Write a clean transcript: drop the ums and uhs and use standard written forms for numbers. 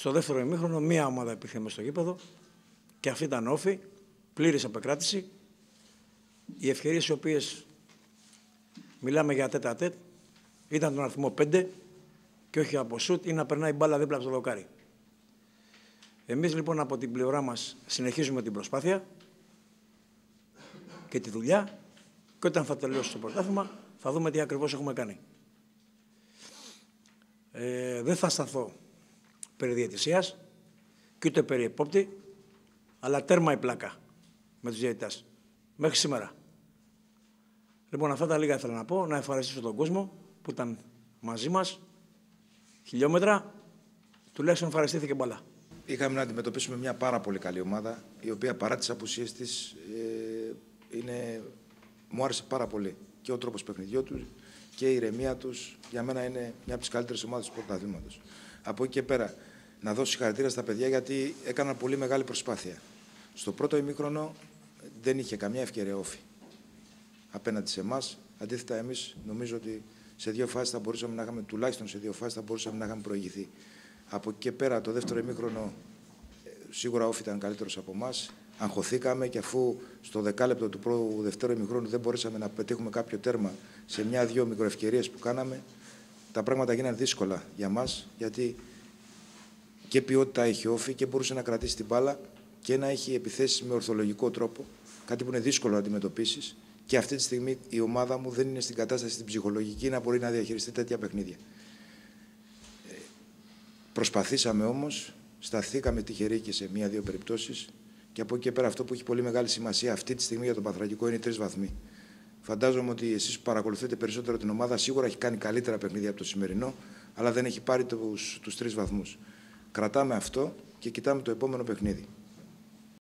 Στο δεύτερο ημίχρονο μία ομάδα υπήρχε μες στο γήπεδο και αυτή ήταν Όφη, πλήρης απεκράτηση. Οι ευκαιρίες οι οποίες μιλάμε για τέτα-τέτ ήταν τον αριθμό 5 και όχι από σουτ ή να περνάει μπάλα δίπλα από το δοκάρι. Εμείς λοιπόν από την πλευρά μας συνεχίζουμε την προσπάθεια και τη δουλειά και όταν θα τελειώσει το πρωτάθλημα θα δούμε τι ακριβώς έχουμε κάνει. Δεν θα σταθώ περί διαιτησίας και ούτε περί επόπτη, αλλά τέρμα η πλάκα με τους διαιτητές μέχρι σήμερα. Λοιπόν, αυτά τα λίγα ήθελα να πω, να ευχαριστήσω τον κόσμο που ήταν μαζί μας, χιλιόμετρα, τουλάχιστον ευχαριστήθηκε πολλά. Είχαμε να αντιμετωπίσουμε μια πάρα πολύ καλή ομάδα, η οποία παρά τις απουσίες της μου άρεσε πάρα πολύ. Και ο τρόπος παιχνιδιού του και η ηρεμία τους, για μένα είναι μια από τις καλύτερες ομάδες του πρωταθλήματος. Από εκεί και πέρα, να δώσω συγχαρητήρια στα παιδιά γιατί έκαναν πολύ μεγάλη προσπάθεια. Στο πρώτο ημίχρονο δεν είχε καμιά ευκαιρία Όφη απέναντι σε εμάς. Αντίθετα, εμείς νομίζω ότι σε δύο φάσεις θα μπορούσαμε να είχαμε, τουλάχιστον σε δύο φάσεις θα μπορούσαμε να είχαμε προηγηθεί. Από εκεί και πέρα, το δεύτερο ημίχρονο, σίγουρα Όφη ήταν καλύτερος από εμάς. Αγχωθήκαμε και αφού στο δεκάλεπτο του δεύτερου ημιχρόνου δεν μπορέσαμε να πετύχουμε κάποιο τέρμα σε μια-δυο μικροευκαιρίες που κάναμε, τα πράγματα γίνανε δύσκολα για μας, γιατί και ποιότητα έχει Όφη και μπορούσε να κρατήσει την μπάλα και να έχει επιθέσεις με ορθολογικό τρόπο, κάτι που είναι δύσκολο να αντιμετωπίσεις. Και αυτή τη στιγμή η ομάδα μου δεν είναι στην κατάσταση την ψυχολογική να μπορεί να διαχειριστεί τέτοια παιχνίδια. Προσπαθήσαμε όμως, σταθήκαμε τυχεροί και σε μία-δύο περιπτώσεις και από εκεί και πέρα αυτό που έχει πολύ μεγάλη σημασία αυτή τη στιγμή για τον Πανθρακικό είναι οι 3 βαθμοί. Φαντάζομαι ότι εσείς που παρακολουθείτε περισσότερο την ομάδα σίγουρα έχει κάνει καλύτερα παιχνίδια από το σημερινό, αλλά δεν έχει πάρει τους 3 βαθμούς. Κρατάμε αυτό και κοιτάμε το επόμενο παιχνίδι.